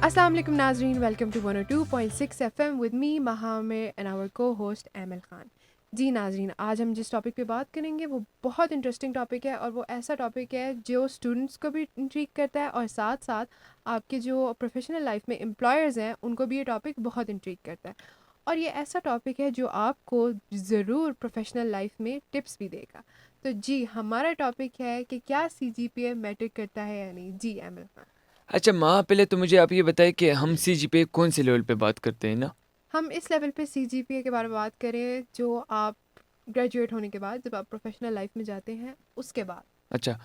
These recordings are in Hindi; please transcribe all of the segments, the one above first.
अस्सलाम वालेकुम नाज़रीन, welcome to 102.6 FM with me Mahamir and our co-host ML Khan. जी नाज़रीन, आज हम जिस टॉपिक पे बात करेंगे वो बहुत इंटरेस्टिंग टॉपिक है और वो ऐसा टॉपिक है जो स्टूडेंट्स को भी इंट्रीग करता है और साथ साथ आपके जो प्रोफेशनल लाइफ में एम्प्लॉयर्स हैं उनको भी ये टॉपिक बहुत इंट्रीग करता है। और ये ऐसा टॉपिक है जो आपको ज़रूर प्रोफेशनल लाइफ में टिप्स भी देगा। तो जी, हमारा टॉपिक है कि क्या सीजीपीए मैटर करता है या नहीं। जी एमएल खान, अच्छा माँ, पहले तो मुझे आप ये बताएं कि हम सीजीपीए कौन से लेवल पे बात करते हैं ना। हम इस लेवल पे सीजीपीए के बारे में बात करें जो आप ग्रेजुएट होने के बाद जब आप प्रोफेशनल लाइफ में जाते हैं उसके बाद। अच्छा,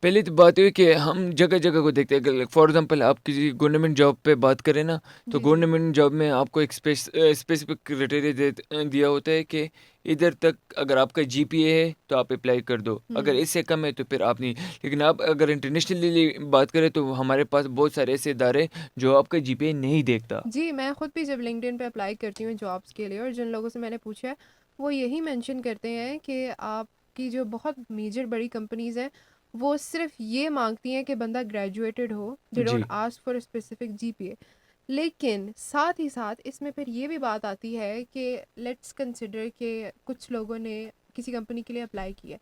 पहली तो बात ये है कि हम जगह जगह को देखते हैं। अगर फॉर एग्जांपल आप किसी गवर्नमेंट जॉब पे बात करें ना, तो जी जी। गवर्नमेंट जॉब में आपको एक स्पेसिफिक क्राइटेरिया दिया होता है कि इधर तक अगर आपका जीपीए है तो आप अप्लाई कर दो, अगर हम्म। इससे कम है तो फिर आप नहीं। लेकिन आप अगर इंटरनेशनली बात करें तो हमारे पास बहुत सारे ऐसे इदारे हैं जो आपका जीपीए नहीं देखता। जी, मैं खुद भी जब लिंक्डइन पे अप्लाई करती हूँ जॉब्स के लिए और जिन लोगों से मैंने पूछा है वो यही मेंशन करते हैं कि आपकी जो बहुत मेजर बड़ी कंपनीज हैं वो सिर्फ ये मांगती हैं कि बंदा ग्रेजुएटेड हो। दे डोंट जी आस्क फॉर स्पेसिफिक जीपीए। लेकिन साथ ही साथ इसमें फिर ये भी बात आती है कि लेट्स कंसिडर कि कुछ लोगों ने किसी कंपनी के लिए अप्लाई किया है।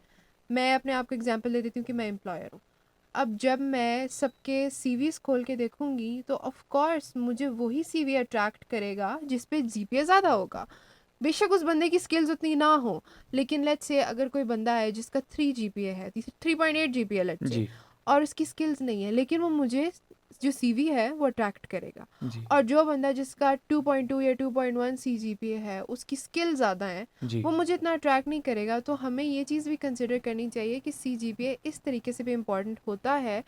मैं अपने आप को एग्जांपल दे देती हूँ कि मैं एम्प्लॉयर हूँ। अब जब मैं सबके सीवीज़ खोल के देखूंगी तो ऑफ कोर्स मुझे वही सीवी अट्रैक्ट करेगा जिस पे जीपीए ज़्यादा होगा। बेशक उस बंदे की स्किल्स उतनी ना हो, लेकिन लेट्स से अगर कोई बंदा है जिसका 3 जीपीए है, 3.8 जीपीए लेट्स से, जी और उसकी स्किल्स नहीं है, लेकिन वो मुझे जो सीवी है वो अट्रैक्ट करेगा। जी और जो बंदा जिसका 2.2 या 2.1 सीजीपीए है उसकी स्किल ज़्यादा है, जी वो मुझे इतना अट्रैक्ट नहीं करेगा। तो हमें ये चीज़ भी कंसिडर करनी चाहिए कि सीजीपीए इस तरीके से भी इम्पॉर्टेंट होता है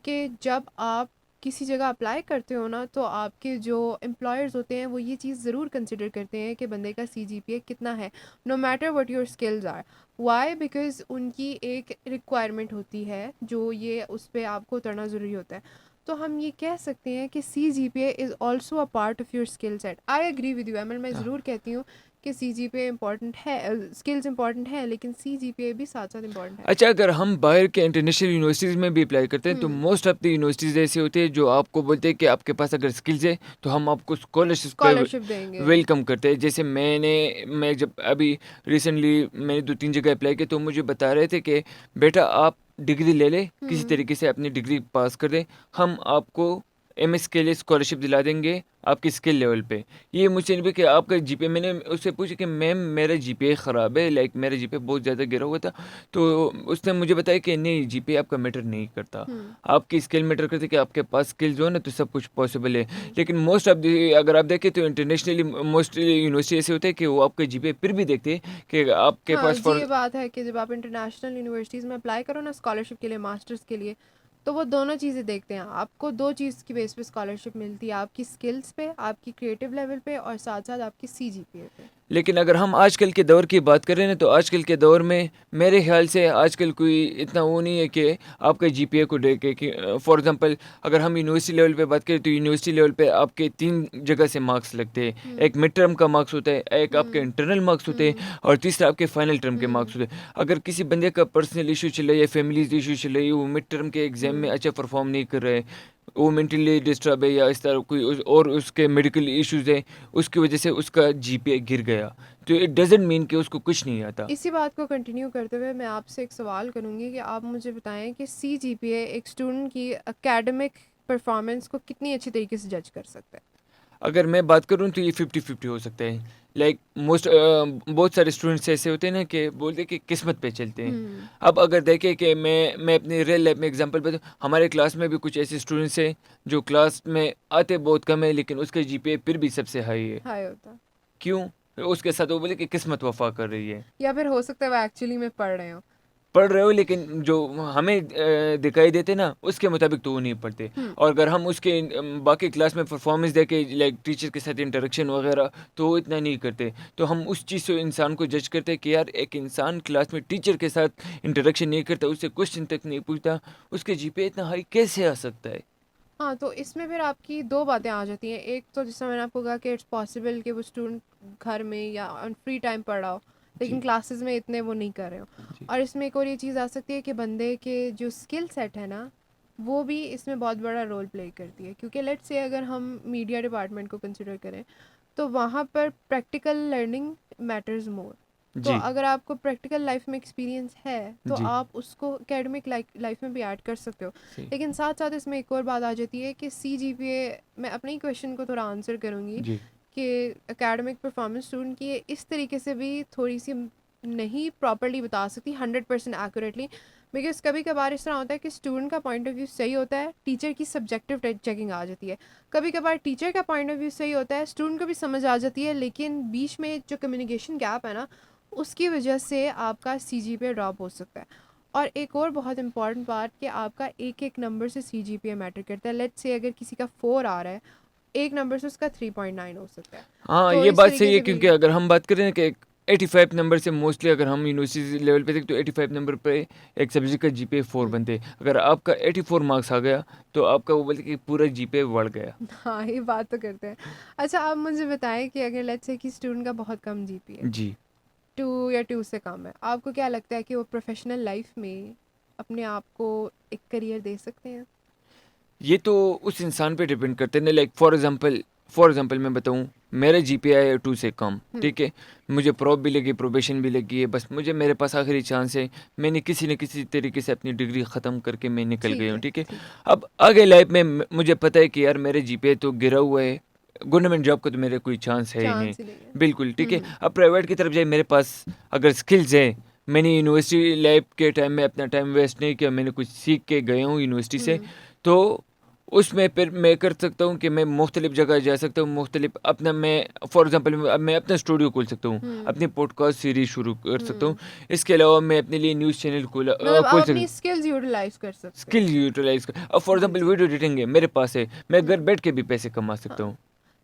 कि जब आप किसी जगह अप्लाई करते हो ना तो आपके जो एम्प्लॉयर्स होते हैं वो ये चीज़ ज़रूर कंसिडर करते हैं कि बंदे का सीजीपीए कितना है, no matter what your skills are. Why? Because उनकी एक रिक्वायरमेंट होती है जो ये उस पर आपको उतरना ज़रूरी होता है। तो हम ये कह सकते हैं कि C G P A is also a part of your skill set. I agree with you Eman, मैं हाँ। ज़रूर कहती हूँ कि C G P A important है, स्किल्स इम्पॉर्टेंट है, लेकिन सी जी पी ए भी साथ साथ इम्पॉर्टेंट है। अच्छा, अगर हम बाहर के इंटरनेशनल यूनिवर्सिटीज़ में भी अप्लाई करते हैं तो हम्म। मोस्ट ऑफ द यूनिवर्सिटीज़ ऐसी होती है जो आपको बोलते हैं कि आपके पास अगर स्किल्स है तो हम आपको स्कॉलरशिप पे स्कॉलरशिप देंगे। वेलकम करते हैं। जैसे मैं जब अभी रिसेंटली मैंने 2-3 जगह अप्लाई किया तो मुझे बता रहे थे कि बेटा आप डिग्री ले ले, किसी हम्म। तरीके से अपनी डिग्री पास कर दें, हम आपको एमएस के लिए स्कॉलरशिप दिला देंगे आपकी स्किल लेवल पे। ये मुझसे नहीं भी कि आपका जीपीए, मैंने उससे पूछा कि मैम मेरा जीपीए ख़राब है, लाइक मेरा जीपीए बहुत ज़्यादा गिरा हुआ था। तो उसने मुझे बताया कि नहीं, जीपीए आपका मैटर नहीं करता, हम्म। आपकी स्किल मैटर करती है कि आपके पास स्किल्स हो ना तो सब कुछ पॉसिबल है। हम्म। लेकिन मोस्ट ऑफ द, अगर आप देखें तो इंटरनेशनली मोस्टली यूनिवर्सिटी ऐसे होते हैं कि वो आपके जीपीए फिर भी देखते हैं कि आपके हाँ पास जी, फॉर। ये बात है कि जब आप इंटरनेशनल यूनिवर्सिटीज़ में अप्लाई करो ना स्कॉलरशिप के लिए, मास्टर्स के लिए, तो वो दोनों चीज़ें देखते हैं। आपको दो चीज़ की बेस पे स्कॉलरशिप मिलती है, आपकी स्किल्स पे, आपकी क्रिएटिव लेवल पे, और साथ साथ आपकी सी जी पी ए पे। लेकिन अगर हम आजकल के दौर की बात करें ना तो आजकल के दौर में मेरे ख्याल से आजकल कोई इतना वो नहीं है कि आपका जीपीए को देख के कि फॉर एग्जांपल अगर हम यूनिवर्सिटी लेवल पे बात करें तो यूनिवर्सिटी लेवल पे आपके 3 जगह से मार्क्स लगते हैं। हम्म। एक मिड टर्म का मार्क्स होता है, एक आपके हम्म। इंटरनल मार्क्स होते हम्म। हैं और तीसरा आपके फाइनल टर्म के हम्म। मार्क्स होते हैं। अगर किसी बंदे का पर्सनल इशू चल रहा है या फैमिली इशू चल रही है, वो मिड टर्म के एग्जाम में हम्म। अच्छा परफॉर्म नहीं कर रहे, वो मेंटली डिस्टर्ब है या इस तरह कोई और उसके मेडिकल इश्यूज है, उसकी वजह से उसका जीपीए गिर गया, तो इट डजेंट मीन कि उसको कुछ नहीं आता। इसी बात को कंटिन्यू करते हुए मैं आपसे एक सवाल करूंगी कि आप मुझे बताएं कि सी जी पी ए एक स्टूडेंट की एकेडमिक परफॉर्मेंस को कितनी अच्छी तरीके से जज कर सकता है। अगर मैं बात करूँ तो ये 50-50 हो सकता है। लाइक मोस्ट बहुत सारे स्टूडेंट्स ऐसे होते हैं ना कि बोलते हैं कि किस्मत पे चलते हैं। हम्म। अब अगर देखें कि मैं अपनी रियल लाइफ में एग्जांपल बताऊँ, हमारे क्लास में भी कुछ ऐसे स्टूडेंट्स हैं जो क्लास में आते बहुत कम है लेकिन उसका जीपीए फिर भी सबसे हाई है। हाई होता है। क्यों? उसके साथ वो बोले कि किस्मत वफा कर रही है। या फिर हो सकता है वो एक्चुअली में पढ़ रहे हो। पढ़ रहे हो लेकिन जो हमें दिखाई देते ना उसके मुताबिक तो वो नहीं पढ़ते। हम्म। और अगर हम उसके बाकी क्लास में परफॉर्मेंस देखे लाइक टीचर के साथ इंटरेक्शन वगैरह तो वो इतना नहीं करते, तो हम उस चीज़ से इंसान को जज करते हैं कि यार एक इंसान क्लास में टीचर के साथ इंटरेक्शन नहीं करता, उससे क्वेश्चन तक नहीं पूछता, उसके जीपीए इतना हाई कैसे आ सकता है। हाँ, तो इसमें फिर आपकी दो बातें आ जाती हैं। एक तो जैसा मैंने आपको कहा कि इट्स पॉसिबल कि वो स्टूडेंट घर में या ऑन फ्री टाइम पढ़ रहा हो, लेकिन जी क्लासेस में इतने वो नहीं कर रहे हो। जी और इसमें एक और ये चीज़ आ सकती है कि बंदे के जो स्किल सेट है ना वो भी इसमें बहुत बड़ा रोल प्ले करती है, क्योंकि लेट्स से अगर हम मीडिया डिपार्टमेंट को कंसिडर करें तो वहाँ पर प्रैक्टिकल लर्निंग मैटर्स मोर। तो जी, अगर आपको प्रैक्टिकल लाइफ में एक्सपीरियंस है तो जी, आप उसको एकेडमिक लाइफ में भी ऐड कर सकते हो। सही, लेकिन साथ साथ इसमें एक और बात आ जाती है कि CGPA, मैं अपने ही क्वेश्चन को थोड़ा आंसर करूँगी जी, कि एकेडमिक परफॉर्मेंस स्टूडेंट की इस तरीके से भी थोड़ी सी नहीं प्रॉपरली बता सकती 100% एक्यूरेटली, बिकॉज कभी कभार इस तरह होता है कि स्टूडेंट का पॉइंट ऑफ व्यू सही होता है, टीचर की सब्जेक्टिव चेकिंग आ जाती है। कभी कभार टीचर का पॉइंट ऑफ व्यू सही होता है, स्टूडेंट को भी समझ आ जाती है, लेकिन बीच में जो कम्युनिकेशन गैप है ना, उसकी वजह से आपका CGPA ड्रॉप हो सकता है। और एक और बहुत इंपॉर्टेंट बात कि आपका एक एक नंबर से CGPA मैटर करता है। लेट्स से अगर किसी का 4 आ रहा है, एक नंबर से उसका 3.9 हो सकता है। हाँ, तो ये इस बात तरीके सही है, से भी क्योंकि अगर हम बात करें कि 85 नंबर से मोस्टली अगर हम यूनिवर्सिटी लेवल पे देखें तो 85 नंबर पे एक सब्जेक्ट का जीपीए 4 हम्म, बनते हैं। अगर आपका 84 मार्क्स आ गया तो आपका वो बोलते हैं कि पूरा जीपीए बढ़ गया। हाँ ये बात तो करते हैं। अच्छा आप मुझे बताएं कि अगर लेट्स से कि स्टूडेंट का बहुत कम GPA, जी, 2 या 2 से कम है, आपको क्या लगता है कि वो प्रोफेशनल लाइफ में अपने आप को एक करियर दे सकते हैं? ये तो उस इंसान पे डिपेंड करते हैं ना। लाइक फॉर एग्जांपल मैं बताऊं, मेरा जीपीए है 2 से कम, हम्म। ठीक है, मुझे प्रॉप भी लगी, प्रोबेशन भी लगी है, बस मेरे पास आखिरी चांस है, मैंने किसी न किसी तरीके से अपनी डिग्री ख़त्म करके मैं निकल गई ठीक हूँ, है, ठीक है। ठीक है। अब आगे लाइफ में मुझे पता है कि यार मेरे जीपीए तो गिरा हुआ है, गवर्नमेंट जॉब का तो मेरे कोई चांस है ही नहीं, चांस ही नहीं है। बिल्कुल, ठीक है। हम्म। अब प्राइवेट की तरफ जाए, मेरे पास अगर स्किल्स है, मैंने यूनिवर्सिटी लाइफ के टाइम में अपना टाइम वेस्ट नहीं किया, मैंने कुछ सीख के गया हूँ यूनिवर्सिटी से, हम्म। तो उसमें फिर मैं कर सकता हूँ कि मैं मुख्तलिफ जगह जा सकता हूँ, मुख्तलिफ अपना मैं फॉर एग्जांपल मैं अपना स्टूडियो खोल सकता हूँ, हम्म। अपनी पॉडकास्ट सीरीज शुरू कर सकता हूँ। हम्म। इसके अलावा मैं अपने लिए न्यूज़ चैनल मतलब खोल आप सकता अपनी हूँ, स्किल्स यूटिलाइज कर सकते स्किल हो। यूटिलाइज कर। अब फॉर जी एग्जांपल जी। वीडियो एडिटिंग है मेरे पास है, मैं घर हम्म। बैठ के भी पैसे कमा सकता हाँ, हूँ।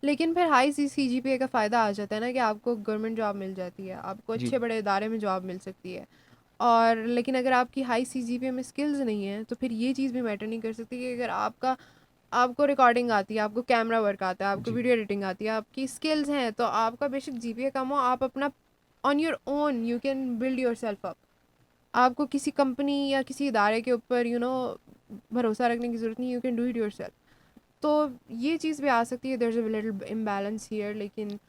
लेकिन फिर हाई CGPA का फ़ायदा आ जाता है ना कि आपको गवर्नमेंट जॉब मिल जाती है, आपको जी, अच्छे बड़े इदारे में जॉब मिल सकती है। और लेकिन अगर आपकी हाई CGPA में स्किल्स नहीं है तो फिर ये चीज़ भी मैटर नहीं कर सकती कि अगर आपको रिकॉर्डिंग आती है, आपको कैमरा वर्क आता है, आपको जी, वीडियो एडिटिंग आती है, आपकी स्किल्स हैं, तो आपका बेशक GPA कम हो, आप अपना on your own you can build your self up. आपको किसी कंपनी या किसी इदारे के ऊपर भरोसा रखने की ज़रूरत नहीं, you can do it yourself. तो ये चीज़ भी आ सकती है, there is a little imbalance here. लेकिन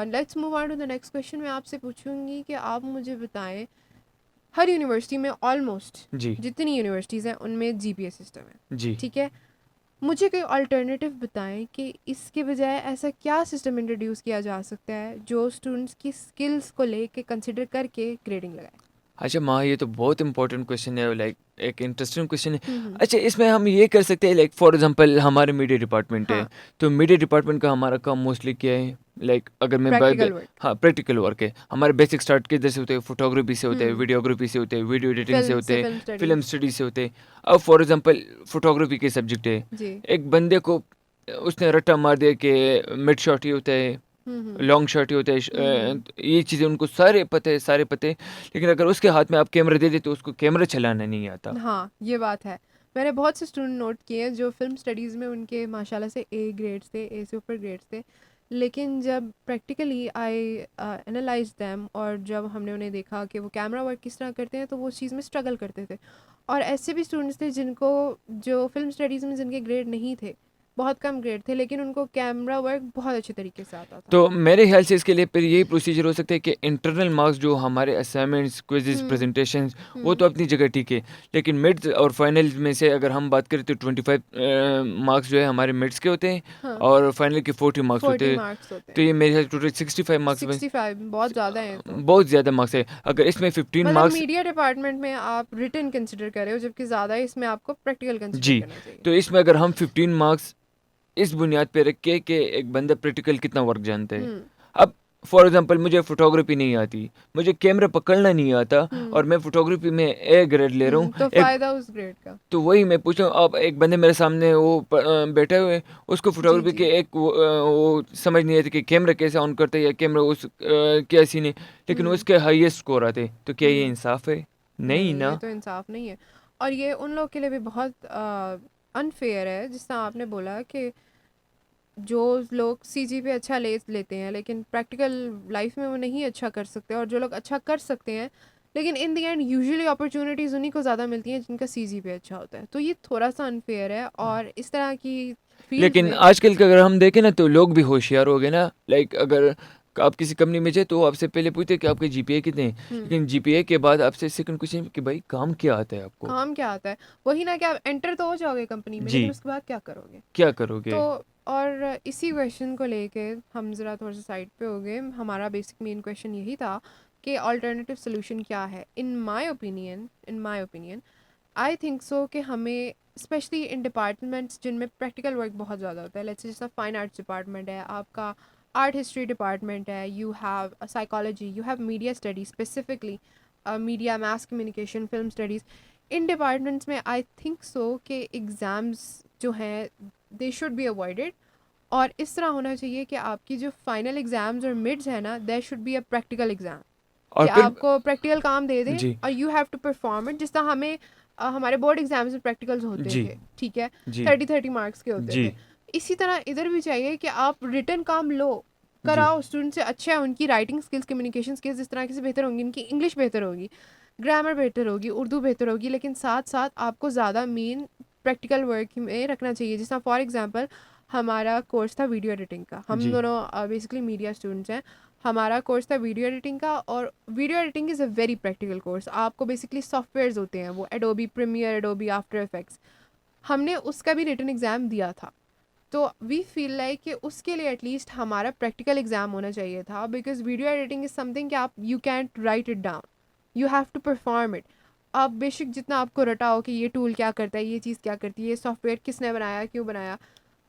let's move on to the next question. मैं आपसे पूछूंगी कि आप मुझे बताएं, हर यूनिवर्सिटी में ऑलमोस्ट जी, जितनी यूनिवर्सिटीज़ हैं उनमें GPA सिस्टम है, जी। ठीक है। मुझे कोई अल्टरनेटिव बताएं कि इसके बजाय ऐसा क्या सिस्टम इंट्रोड्यूस किया जा सकता है जो स्टूडेंट्स की स्किल्स को लेके कंसिडर करके ग्रेडिंग लगाए। अच्छा माँ, ये तो बहुत इंपॉर्टेंट क्वेश्चन है, लाइक एक इंटरेस्टिंग क्वेश्चन है। हम्म। अच्छा, इसमें हम ये कर सकते हैं, लाइक फॉर एग्जांपल हमारे मीडिया डिपार्टमेंट है, हाँ। तो मीडिया डिपार्टमेंट का हमारा काम मोस्टली क्या है? लाइक अगर मैं प्रैक्टिकल वर्क। हाँ, प्रैक्टिकल वर्क है हमारे। बेसिक स्टार्ट किधर से होते हैं? फोटोग्राफी से होते हैं, हम्म। वीडियोग्राफी से होते हैं, वीडियो एडिटिंग से फिल्म होते से हैं, फिल्म फिल्म स्टडीज़। स्टडी से होते हैं। अब फॉर एग्जांपल फोटोग्राफी के सब्जेक्ट है, जी। एक बंदे को उसने रट्टा मार दिया कि मिड शॉट ही होता है, हम्म। लॉन्ग शॉट ही होता है, हम्म। ये चीज़ें उनको सारे पता है, सारे पते हैं। लेकिन अगर उसके हाथ में आप कैमरा दे दें तो उसको कैमरा चलाना नहीं आता। हाँ ये बात है। मैंने बहुत से स्टूडेंट नोट किए हैं जो फिल्म स्टडीज़ में उनके माशाल्लाह से A ग्रेड्स थे, A से ऊपर ग्रेड्स थे, लेकिन जब प्रैक्टिकली आई एनालाइज दैम और जब हमने उन्हें देखा कि वो कैमरा वर्क किस तरह करते हैं तो वो उस चीज़ में स्ट्रगल करते थे। और ऐसे भी स्टूडेंट्स थे जिनको जो फिल्म स्टडीज़ में जिनके ग्रेड नहीं थे, बहुत कम ग्रेड थे, लेकिन उनको कैमरा वर्क बहुत अच्छे तरीके से आता था। तो मेरे ख्याल से इसके लिए फिर यही प्रोसीजर हो सकता है कि इंटरनल मार्क्स जो हमारे असाइनमेंट्स, क्विज़ेस, हम्म। प्रेजेंटेशंस, वो हम्म। तो अपनी जगह ठीक है। लेकिन मिड्स और फाइनल्स में से अगर हम बात करें तो 25 मार्क्स जो है हमारे मिड्स के होते हैं, हाँ। और फाइनल के 40 मार्क्स होते 40 हैं। मार्क्स होते तो हैं। ये मेरे ख्याल से टोटल 65 मार्क्स में 65 बहुत ज़्यादा है ये तो। बहुत ज़्यादा मार्क्स है। अगर इसमें 15 मतलब मार्क्स, मीडिया डिपार्टमेंट में आप रिटन कंसिडर कर रहे हो, जबकि ज़्यादा इसमें आपको प्रैक्टिकल कंसिडर जी, करना चाहिए। तो इसमें अगर हम 15 मार्क्स इस बुनियाद पे रख के कि एक बंदा प्रैक्टिकल कितना वर्क जानता है। हम्म। अब फॉर एग्जांपल मुझे फोटोग्राफी नहीं आती, मुझे कैमरा पकड़ना नहीं आता, हम्म। और मैं फोटोग्राफी में ए ग्रेड ले रहा हूँ तो एक। फ़ायदा उस ग्रेड का। तो वही मैं पूछूं, अब एक बंदे मेरे सामने वो बैठे हुए हैं, उसको जी फोटोग्राफी के जी। एक वो समझ नहीं आती कि कैमरा कैसे ऑन करते हैं या कैमरा उस क्या सीन है, लेकिन हम्म। उसके हाईएस्ट स्कोर आते, तो क्या ये हम्म। इंसाफ है? नहीं नहीं, ये ना। तो इंसाफ नहीं है। और ये उन लोग के लिए भी बहुत अनफेयर है, जिस तरह आपने बोला कि जो लोग CG पे अच्छा ले लेते हैं लेकिन प्रैक्टिकल लाइफ में वो नहीं अच्छा कर सकते, और जो लोग अच्छा कर सकते हैं लेकिन in the end usually opportunities उन्हीं को ज़्यादा मिलती हैं जिनका सीजीपीए अच्छा होता है, तो ये थोड़ा सा अनफेयर है। और इस तरह की फील्ड्स लेकिन में आजकल के अगर हम देखें ना तो लोग भी होशियार हो गए ना, लाइक अगर आप किसी कंपनी में जाए तो वो आपसे पहले पूछते हैं कि आपके जीपीए कितने हैं, लेकिन जीपीए के बाद आपसे सेकंड क्वेश्चन कि भाई काम क्या आता है आपको। काम क्या आता है, वही ना कि आप एंटर तो हो जाओगे कंपनी में, जी, लेकिन उसके बाद क्या करोगे। क्या तो करोगे। और इसी क्वेश्चन को लेके हम ज़रा थोड़ा सा साइड पे हो गए। हमारा बेसिक मेन क्वेश्चन यही था कि अल्टरनेटिव सोल्यूशन क्या है। In my opinion I think so कि हमें स्पेशली इन डिपार्टमेंट्स जिनमें प्रैक्टिकल वर्क बहुत ज़्यादा होता है, लेट्स से जैसा फाइन आर्ट्स डिपार्टमेंट है आपका, आर्ट हिस्ट्री डिपार्टमेंट है, you have psychology, you have media studies specifically, media mass communication film studies, in departments में आई थिंक सो कि एग्ज़ाम्स जो हैं दे शुड बी अवॉइडेड। और इस तरह होना चाहिए कि आपकी जो फाइनल एग्ज़ाम्स और मिड्स है ना, there should be a practical exam, और कि फिर आपको प्रैक्टिकल काम दे दें जी, और you have to perform it. जिस तरह हमें हमारे बोर्ड एग्जाम्स में प्रैक्टिकल्स होते जी, थे, ठीक है, जी, 30-30 मार्क्स के होते जी, थे, इसी तरह इधर भी चाहिए कि आप रिटर्न काम लो, जी, कराओ स्टूडेंट से। अच्छा है, उनकी राइटिंग स्किल्स, कम्युनिकेशन स्किल्स जिस तरह से बेहतर होंगी, उनकी इंग्लिश बेहतर होगी, ग्रामर बेहतर होगी, उर्दू बेहतर होगी, लेकिन साथ साथ आपको ज़्यादा मेन प्रैक्टिकल वर्क में रखना चाहिए। जिस तरह फॉर एग्जांपल हमारा कोर्स था वीडियो एडिटिंग का, हम जी, दोनों बेसिकली मीडिया स्टूडेंट्स हैं। हमारा कोर्स था वीडियो एडिटिंग का, और video editing is a very practical course. आपको बेसिकली सॉफ्टवेयर्स होते हैं, वो Adobe Premiere, Adobe After Effects, हमने उसका भी रिटन एग्ज़ाम दिया था। तो वी फील लाइक कि उसके लिए एटलीस्ट हमारा प्रैक्टिकल एग्ज़ाम होना चाहिए था, because video editing is something कि आप you can't write it down, you have to perform it. आप बेशक जितना आपको रटा हो कि ये टूल क्या करता है, ये चीज़ क्या करती है, ये सॉफ्टवेयर किसने बनाया, क्यों बनाया,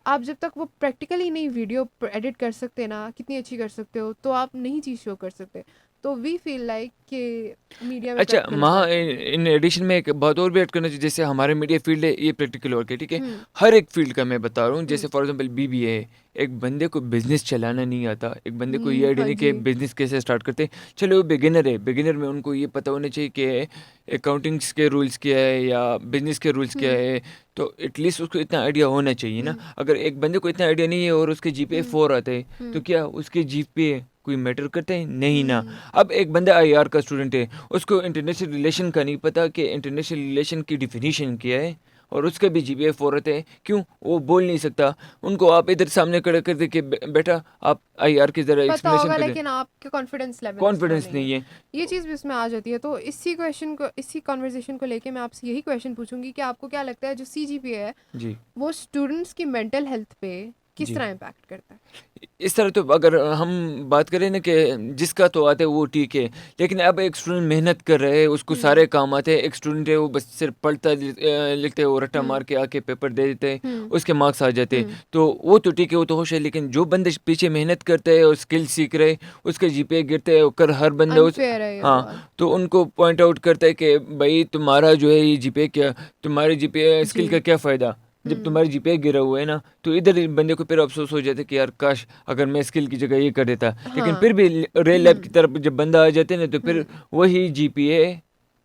आप जब तक वो प्रैक्टिकली नहीं वीडियो एडिट कर सकते ना, कितनी अच्छी कर सकते हो, तो आप नहीं चीज़ शो कर सकते। तो वी फील लाइक कि मीडिया में अच्छा, प्रैक्टिकल वहाँ बहुत इन ज़रूरी है। इन एडिशन में एक बात और भी ऐड करना चाहिए, जैसे हमारे मीडिया फील्ड है, ये प्रैक्टिकल वर्क है, ठीक है? हम्म। हर एक फील्ड का मैं बता रहा हूँ, जैसे हम्म। फॉर एग्ज़ाम्पल बीबीए है, एक बंदे को बिज़नेस चलाना नहीं आता, एक बंदे को ये आइडिया हाँ नहीं कि जी। बिज़नेस कैसे स्टार्ट करते हैं। चलो वो बिगिनर है, बिगिनर में उनको ये पता होना चाहिए कि अकाउंटिंग्स के रूल्स क्या है या बिज़नेस के रूल्स क्या हम्म। है, तो एटलीस्ट उसको इतना आइडिया होना चाहिए ना। हम्म। अगर एक बंदे को इतना आइडिया नहीं है और उसके जीपीए हम्म। 4 आते हैं, तो हम्म। क्या उसके जीपीए कोई मैटर करते हैं? नहीं ना। हम्म। अब एक बंदा आईआर का स्टूडेंट है, उसको इंटरनेशनल रिलेशन का नहीं पता कि इंटरनेशनल रिलेशन की डिफिनीशन क्या है, और उसके भी जीपीए 4 रहते हैं, क्यों? वो बोल नहीं सकता। उनको आप इधर सामने खड़े कर दे कि बेटा आप आईआर की ज़रा पता एक्सप्लेनेशन होगा, कर दें, लेकिन आपके कॉन्फिडेंस लेवल उस तरह कॉन्फिडेंस नहीं है। नहीं है। ये चीज़ भी इसमें आ जाती है। तो इसी कॉन्वर्जेशन को लेके मैं आपसे यही क्वेश्चन पूछूंगी कि आपको क्या लगता है जो सीजीपीए है जी, वो स्टूडेंट्स की मेंटल हेल्थ पे किस जी। तरह इम्पैक्ट करता है। इस तरह तो अगर हम बात करें ना कि जिसका तो आता है वो ठीक है, लेकिन अब एक स्टूडेंट मेहनत कर रहा है, उसको सारे हम्म। काम आते हैं। एक स्टूडेंट है वो बस सिर्फ पढ़ता लिखता है, वो रट्टा हम्म। मार के आके पेपर दे देते हैं, हम्म। उसके मार्क्स आ जाते हैं, हम्म। तो वो तो ठीक है, वो तो होश है। लेकिन जो बंदे पीछे मेहनत करते हैं और स्किल सीख रहे हैं, उसके जीपीए गिरते हैं, कर हर बंदा उस, अनफेयर है ये हाँ, बहुत। तो उनको पॉइंट आउट करता है कि भाई तुम्हारा जो है ये जीपीए क्या, तुम्हारे जीपीए जी। स्किल का क्या फ़ायदा जब हम्म। तुम्हारी जीपीए गिरा हुआ है ना। तो इधर इस बंदे को फिर अफसोस हो जाता है कि यार काश अगर मैं स्किल की जगह ये कर देता। लेकिन हाँ। फिर भी रियल लाइफ की हम्म। तरफ जब बंदा आ जाते हैं ना, तो फिर हम्म। वही जीपीए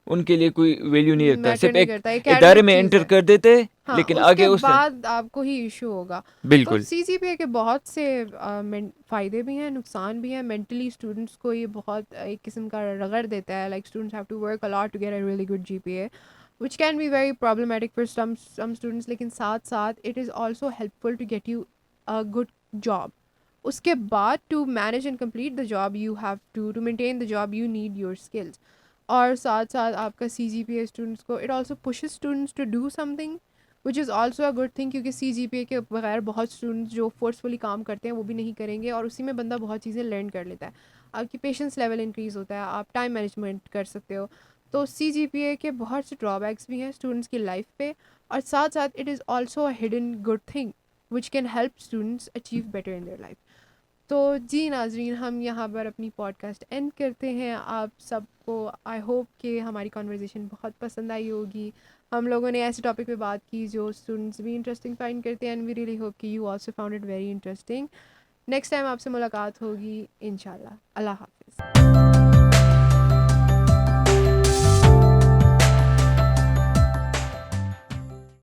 उनके लिए कोई वैल्यू नहीं रखता। मैटर सिर्फ नहीं एक करता, इदारे एकेडमिक में चीज़ एंटर है। कर देते, हाँ, लेकिन आगे उसके उस, बाद आपको ही इशू होगा। तो बिल्कुल, सीजीपीए के बहुत से फ़ायदे भी हैं, नुकसान भी हैं। मेंटली स्टूडेंट्स को ये बहुत एक किस्म का रगड़ देता है, like students have to work a lot to get a really good GPA, which can be very problematic for some students. लेकिन साथ साथ it is also helpful to get you a good job. उसके बाद to manage and complete the job you have to maintain the job you need your skills. और साथ साथ आपका सीजीपीए स्टूडेंट्स को it also pushes students to do something which is also a good thing, क्योंकि सीजीपीए के बगैर बहुत स्टूडेंट्स जो फोर्सफुली काम करते हैं वो भी नहीं करेंगे, और उसी में बंदा बहुत चीज़ें लर्न कर लेता है। आपकी पेशेंस लेवल इंक्रीज़ होता है, आप टाइम मैनेजमेंट कर सकते हो। तो सीजीपीए के बहुत से ड्रॉबैक्स भी हैं स्टूडेंट्स की लाइफ पे, और साथ साथ it is also a hidden good thing which can help students achieve better in their life. तो जी नाजरीन, हम यहाँ पर अपनी पॉडकास्ट एंड करते हैं। आप सबको आई होप कि हमारी कॉन्वर्जेसन बहुत पसंद आई होगी। हम लोगों ने ऐसे टॉपिक पे बात की जो स्टूडेंट्स भी इंटरेस्टिंग फाइंड करते हैं, एंड वी रियली होप कि you also found it very interesting. Next time आपसे मुलाकात होगी इंशाल्लाह। अल्लाह हाफिज़।